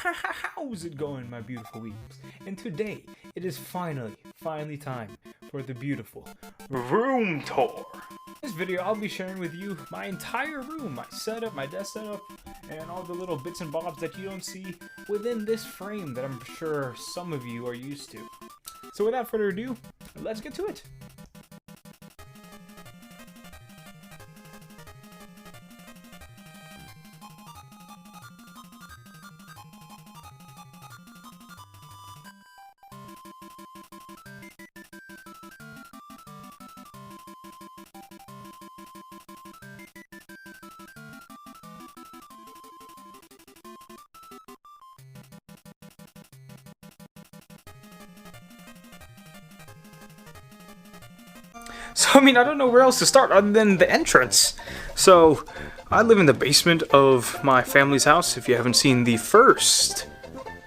How's it going, my beautiful weeps? And today, it is finally time for the beautiful room tour. In this video, I'll be sharing with you my entire room, my setup, my desk setup, and all the little bits and bobs that you don't see within this frame that I'm sure some of you are used to. So without further ado, let's get to it. So, I don't know where else to start other than the entrance. So, I live in the basement of my family's house. If you haven't seen the first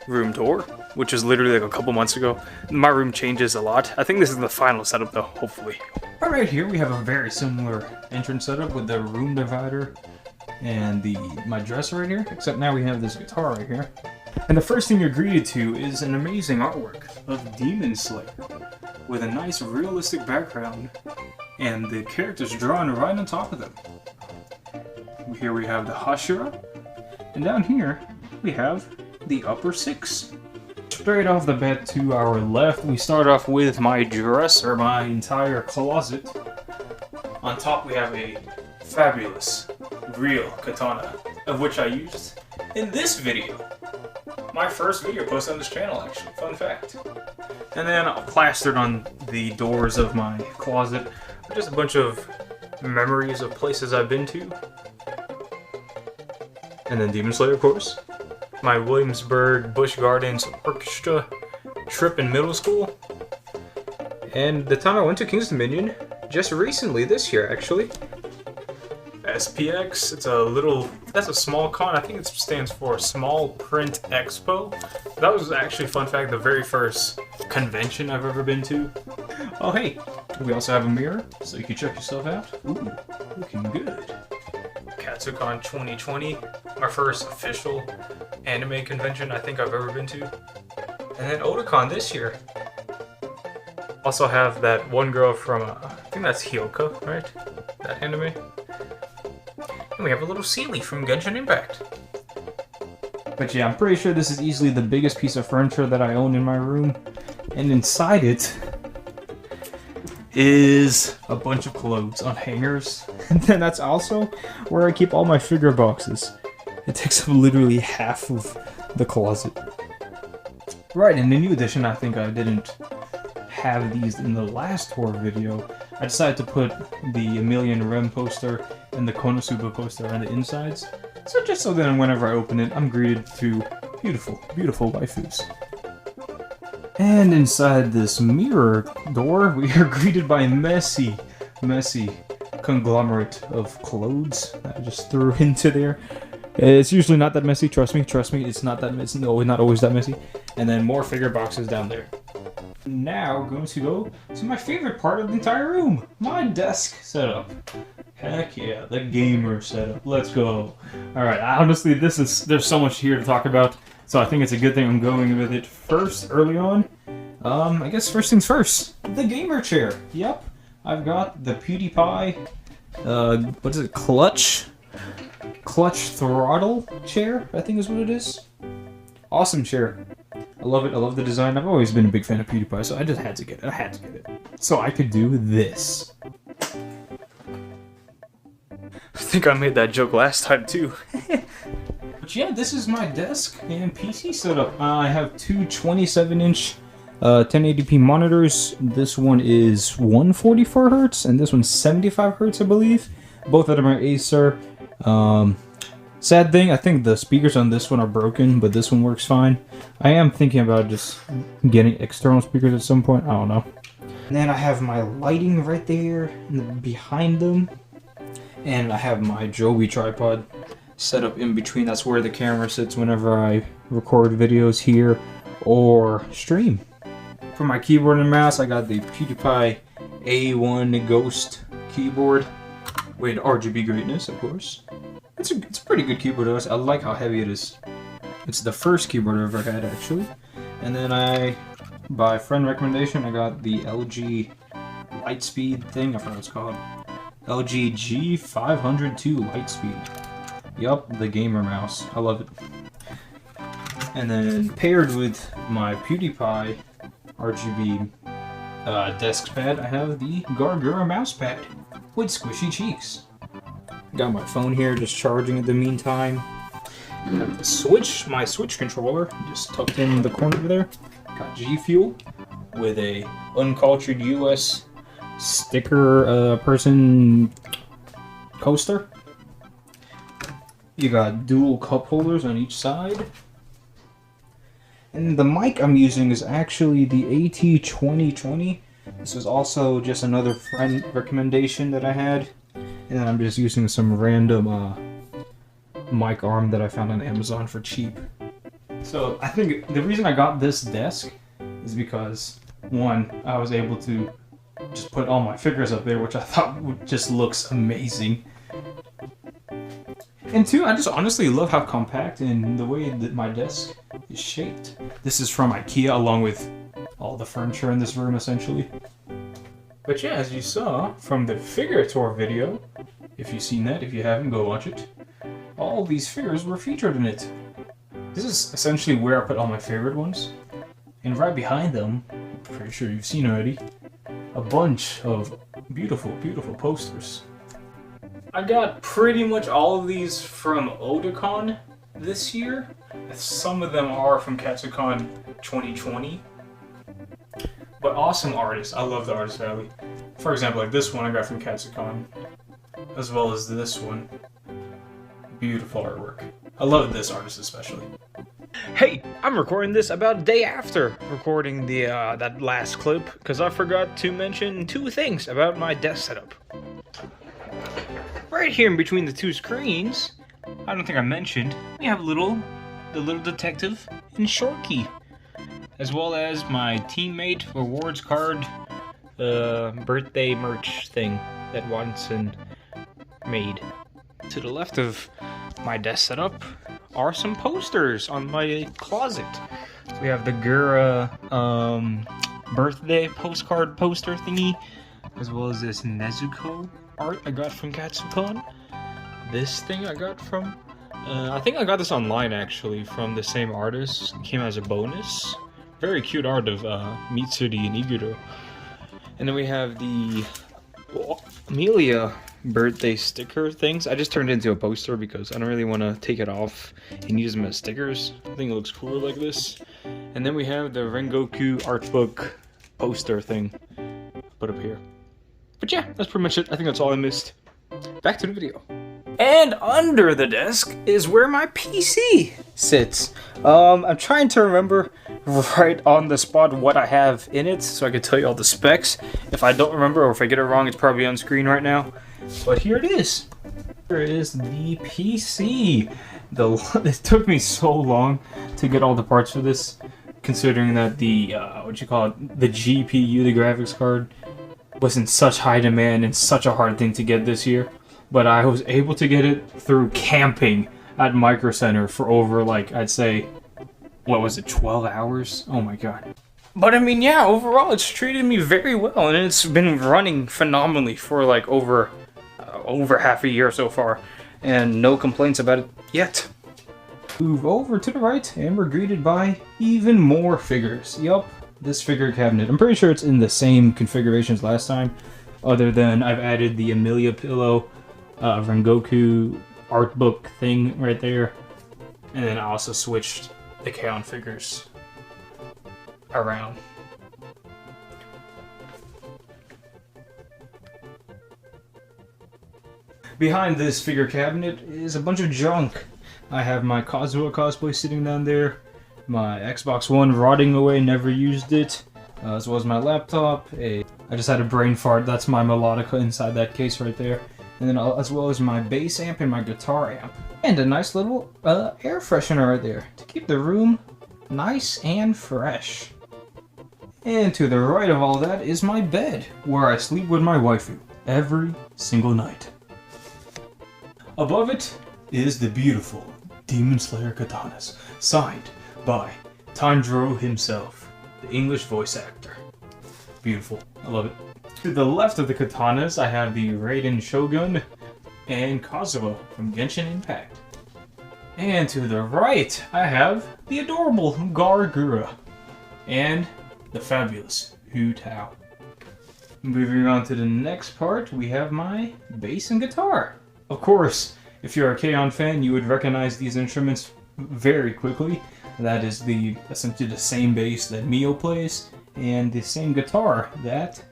room tour, which is literally like a couple months ago, my room changes a lot. I think this is the final setup though, hopefully. Right here we have a very similar entrance setup with the room divider and my dresser right here, except now we have this guitar right here. And the first thing you're greeted to is an amazing artwork of Demon Slayer with a nice realistic background and the characters drawn right on top of them. Here we have the Hashira, and down here we have the upper six. Straight off the bat to our left, we start off with my dresser, my entire closet. On top we have a fabulous real katana, of which I used in this video. My first video posted on this channel, actually. Fun fact. And then plastered on the doors of my closet are just a bunch of memories of places I've been to. And then Demon Slayer, of course. My Williamsburg Busch Gardens Orchestra trip in middle school. And the time I went to King's Dominion, just recently, this year actually. SPX, that's a small con. I think it stands for Small Print Expo. That was actually, fun fact, the very first convention I've ever been to. Oh hey, we also have a mirror, so you can check yourself out. Ooh, looking good. Katsucon 2020, our first official anime convention I think I've ever been to. And then Otakon this year. Also have that one girl from, I think that's Hyoka, right? That anime. And we have a little Sealy from Genshin Impact. But yeah, I'm pretty sure this is easily the biggest piece of furniture that I own in my room. And inside it is a bunch of clothes on hangers. And then that's also where I keep all my figure boxes. It takes up literally half of the closet. Right, in the new edition, I think I didn't have these in the last tour video. I decided to put the Emilian Rem poster and the Konosuba poster on the insides. So just so then whenever I open it, I'm greeted to beautiful, beautiful waifus. And inside this mirror door, we are greeted by a messy conglomerate of clothes that I just threw into there. It's usually not that messy, trust me, it's not that messy, no, not always that messy. And then more figure boxes down there. Now we're going to go to my favorite part of the entire room, my desk setup. Heck yeah, the gamer setup. Let's go. Alright, honestly, there's so much here to talk about, so I think it's a good thing I'm going with it first, early on. I guess first things first, the gamer chair. Yep, I've got the PewDiePie, what is it, clutch throttle chair, I think is what it is. Awesome chair. I love it, I love the design. I've always been a big fan of PewDiePie, so I just had to get it. So I could do this. I think I made that joke last time too. But yeah, this is my desk and PC setup. I have two 27-inch 1080p monitors. This one is 144 Hz and this one's 75 Hz, I believe. Both of them are Acer. Sad thing, I think the speakers on this one are broken, but this one works fine. I am thinking about just getting external speakers at some point, I don't know. And then I have my lighting right there behind them. And I have my Joby tripod set up in between. That's where the camera sits whenever I record videos here or stream. For my keyboard and mouse, I got the PewDiePie A1 Ghost keyboard with RGB greatness, of course. It's a pretty good keyboard. I like how heavy it is. It's the first keyboard I've ever had, actually. And then by friend recommendation, I got the LG Lightspeed thing. I forgot what it's called. LG G502 Lightspeed. Yup, the gamer mouse. I love it. And then paired with my PewDiePie RGB desk pad, I have the Gargura mouse pad with squishy cheeks. Got my phone here just charging in the meantime. Got the my Switch controller, just tucked in the corner there. Got G Fuel with a uncultured US sticker person coaster. You got dual cup holders on each side. And the mic I'm using is actually the AT2020. This was also just another friend recommendation that I had. And then I'm just using some random mic arm that I found on Amazon for cheap. So I think the reason I got this desk is because, one, I was able to just put all my figures up there, which I thought just looks amazing. And two, I just honestly love how compact and the way that my desk is shaped. This is from IKEA, along with all the furniture in this room, essentially. But yeah, as you saw from the figure tour video, if you've seen that, if you haven't, go watch it. All these figures were featured in it. This is essentially where I put all my favorite ones. And right behind them, I'm pretty sure you've seen already, a bunch of beautiful, beautiful posters. I got pretty much all of these from Otakon this year. Some of them are from Katsucon 2020. But awesome artists. I love the Artist Valley. For example, like this one I got from Katsucon, as well as this one. Beautiful artwork. I love this artist especially. Hey, I'm recording this about a day after recording the that last clip, because I forgot to mention two things about my desk setup. Right here in between the two screens, I don't think I mentioned, we have the little detective and Shortkey, as well as my teammate rewards card birthday merch thing that Watson made. To the left of my desk setup are some posters on my closet. We have the Gura birthday postcard poster thingy, as well as this Nezuko art I got from Katsucon. This thing I got from, I think I got this online actually, from the same artist. It came as a bonus. Very cute art of Mitsuri and Iguro. And then we have the Amelia birthday sticker things. I just turned it into a poster because I don't really want to take it off and use them as stickers. I think it looks cooler like this. And then we have the Rengoku art book poster thing put up here. But yeah, that's pretty much it. I think that's all I missed. Back to the video. And under the desk is where my PC sits. I'm trying to remember right on the spot what I have in it so I can tell you all the specs. If I don't remember or if I get it wrong, it's probably on screen right now. But here it is. Here is the PC. It took me so long to get all the parts for this, considering that the the GPU, the graphics card, was in such high demand and such a hard thing to get this year. But I was able to get it through camping at Micro Center for over, like, I'd say, what was it, 12 hours? Oh my god. But I mean, yeah, overall it's treated me very well, and it's been running phenomenally for like over half a year so far, and no complaints about it yet. Move over to the right, and we're greeted by even more figures. Yup, this figure cabinet. I'm pretty sure it's in the same configuration as last time, other than I've added the Amelia pillow, Rengoku art book thing right there, and then I also switched the K-On! Figures around. Behind this figure cabinet is a bunch of junk. I have my Kazuha cosplay sitting down there, my Xbox One rotting away, never used it, as well as my laptop. I just had a brain fart, that's my melodica inside that case right there. And then as well as my bass amp and my guitar amp. And a nice little air freshener right there to keep the room nice and fresh. And to the right of all that is my bed, where I sleep with my waifu every single night. Above it is the beautiful, Demon Slayer katanas, signed by Tanjiro himself, the English voice actor. Beautiful. I love it. To the left of the katanas, I have the Raiden Shogun and Kazuo from Genshin Impact. And to the right, I have the adorable Gargura and the fabulous Hu Tao. Moving on to the next part, we have my bass and guitar. Of course, if you're a K-On! Fan, you would recognize these instruments very quickly. That is essentially the same bass that Mio plays, and the same guitar that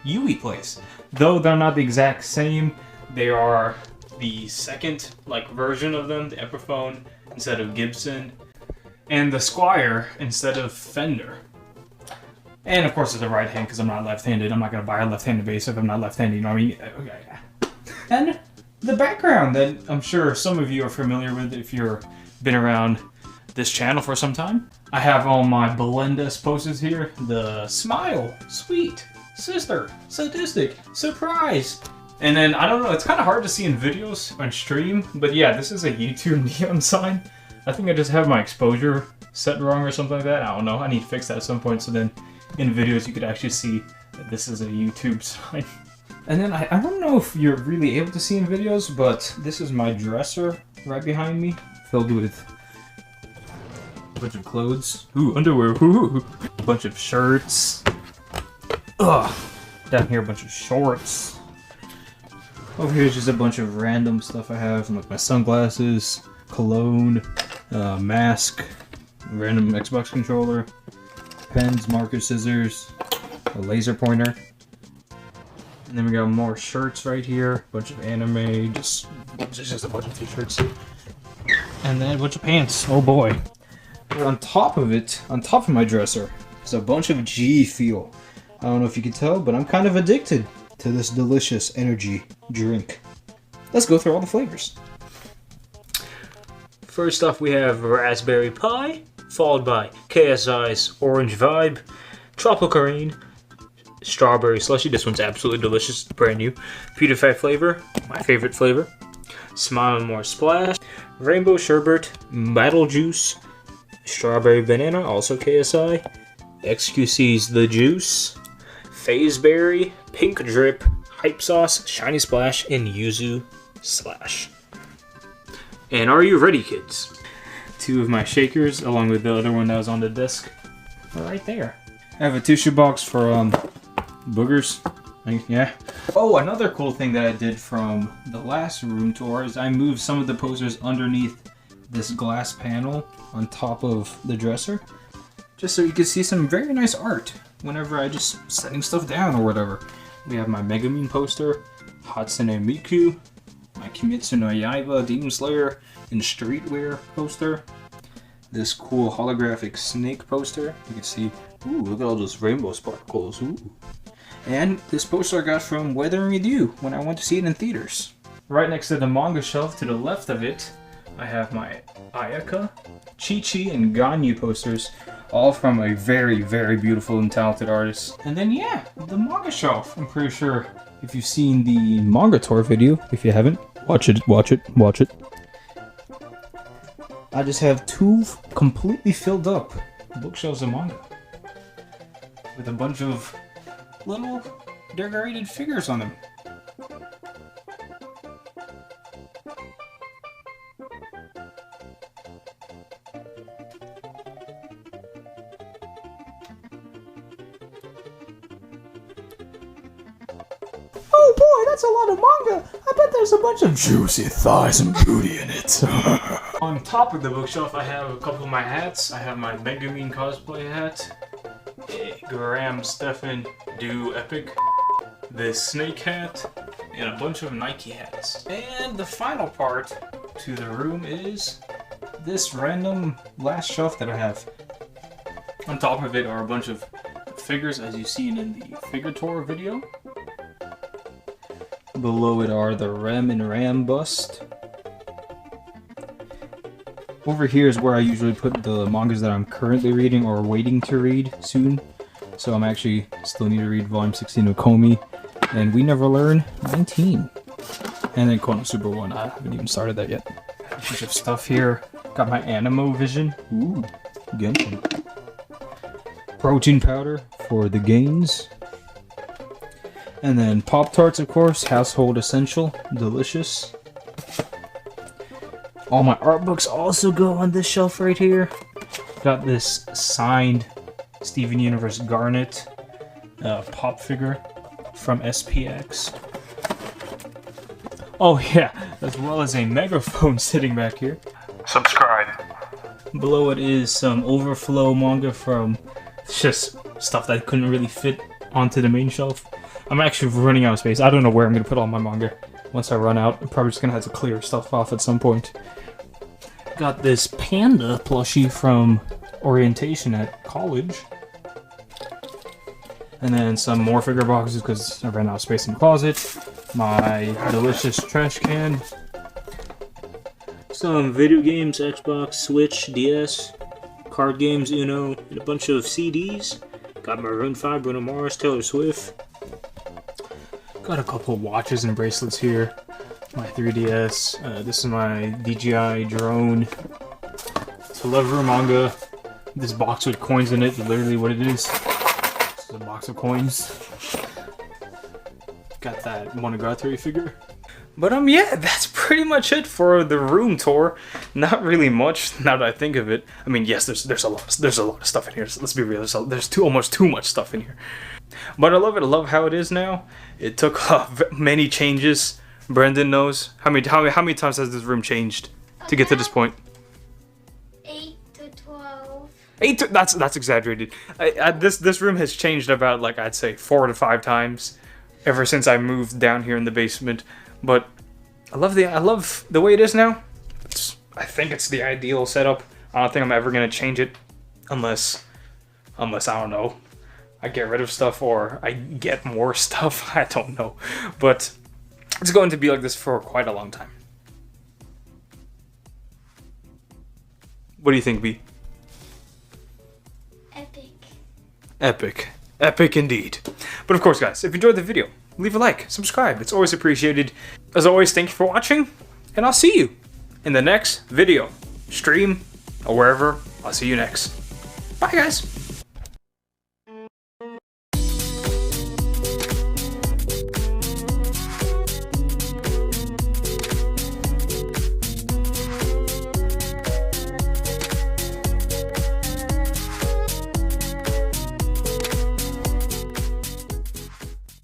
Yui plays. Though they're not the exact same, they are the second version of them, the Epiphone instead of Gibson, and the Squire instead of Fender. And of course, it's the right hand because I'm not left-handed. I'm not going to buy a left-handed bass if I'm not left-handed, you know what I mean? Okay. And the background that I'm sure some of you are familiar with if you've been around this channel for some time. I have all my Belenda's posters here. The Smile, Sweet, Sister, Sadistic, Surprise. And then, I don't know, it's kind of hard to see in videos on stream, but yeah, this is a YouTube neon sign. I think I just have my exposure set wrong or something like that. I don't know, I need to fix that at some point so then in videos you could actually see that this is a YouTube sign. And then I don't know if you're really able to see in videos, but this is my dresser right behind me, filled with a bunch of clothes. Ooh, underwear, ooh. A bunch of shirts. Ugh. Down here, a bunch of shorts. Over here is just a bunch of random stuff I have, like my sunglasses, cologne, mask, random Xbox controller, pens, markers, scissors, a laser pointer. And then we got more shirts right here, a bunch of anime, just a bunch of t-shirts. And then a bunch of pants, oh boy. On top of my dresser, is a bunch of G Fuel. I don't know if you can tell, but I'm kind of addicted to this delicious energy drink. Let's go through all the flavors. First off, we have Raspberry Pie, followed by KSI's Orange Vibe, Tropical Rain, Strawberry Slushy, this one's absolutely delicious, brand new, Pewdiepie flavor, my favorite flavor, Smile and More Splash, Rainbow Sherbet, Battle Juice, Strawberry Banana, also KSI, XQC's The Juice, Phaseberry, Pink Drip, Hype Sauce, Shiny Splash, and Yuzu Slash. And are you ready, kids? Two of my shakers, along with the other one that was on the disc, are right there. I have a tissue box for boogers. Yeah. Oh, another cool thing that I did from the last room tour is I moved some of the posters underneath this glass panel on top of the dresser, just so you can see some very nice art whenever I just setting stuff down or whatever. We have my Megumin poster, Hatsune Miku, my Kimetsu no Yaiba Demon Slayer in streetwear poster, this cool holographic snake poster. You can see, ooh, look at all those rainbow sparkles, ooh. And this poster I got from Weathering with You when I went to see it in theaters. Right next to the manga shelf to the left of it, I have my Ayaka, Chi-Chi, and Ganyu posters, all from a very, very beautiful and talented artist. And then yeah, the manga shelf. I'm pretty sure if you've seen the manga tour video, if you haven't, watch it. I just have two completely filled up bookshelves of manga with a bunch of little decorated figures on them. Oh boy, that's a lot of manga! I bet there's a bunch of juicy thighs and booty in it. On top of the bookshelf, I have a couple of my hats. I have my Megumin cosplay hat, a Graham Stephan Do Epic, this snake hat, and a bunch of Nike hats. And the final part to the room is this random last shelf that I have. On top of it are a bunch of figures, as you've seen in the figure tour video. Below it are the Rem and Ram bust. Over here is where I usually put the mangas that I'm currently reading or waiting to read soon. So I'm actually still need to read Volume 16 of Komi and We Never Learn 19. And then Konosuba 1, I haven't even started that yet. A bunch of stuff here. Got my Animo Vision. Ooh, Genshin. Protein powder for the gains. And then Pop-Tarts, of course, household essential, delicious. All my art books also go on this shelf right here. Got this signed Steven Universe Garnet pop figure from SPX. Oh yeah, as well as a megaphone sitting back here. Subscribe. Below it is some overflow manga from just stuff that couldn't really fit onto the main shelf. I'm actually running out of space. I don't know where I'm going to put all my manga. Once I run out, I'm probably just going to have to clear stuff off at some point. Got this panda plushie from orientation at college. And then some more figure boxes because I ran out of space in the closet. My delicious trash can. Some video games, Xbox, Switch, DS, card games, Uno, and a bunch of CDs. Got Maroon 5, Bruno Mars, Taylor Swift. Got a couple watches and bracelets here. My 3DS. This is my DJI drone. It's a Lover manga. This box with coins in it is literally what it is. This is a box of coins. Got that Monogatari figure. But yeah, that's pretty much it for the room tour. Not really much now that I think of it. I mean, yes, there's a lot of stuff in here. So let's be real. There's almost too much stuff in here. But I love it. I love how it is now. It took many changes. Brendan knows how many times has this room changed to get to this point. 8 to 12. That's exaggerated. This room has changed about, like, I'd say 4 to 5 times ever since I moved down here in the basement. But I love the way it is now. I think it's the ideal setup. I don't think I'm ever gonna change it unless I don't know, I get rid of stuff or I get more stuff. I don't know, but it's going to be like this for quite a long time. What do you think, B? Epic. Epic indeed. But of course, guys, if you enjoyed the video, leave a like, subscribe. It's always appreciated. As always, thank you for watching, and I'll see you in the next video, stream, or wherever. I'll see you next. Bye, guys.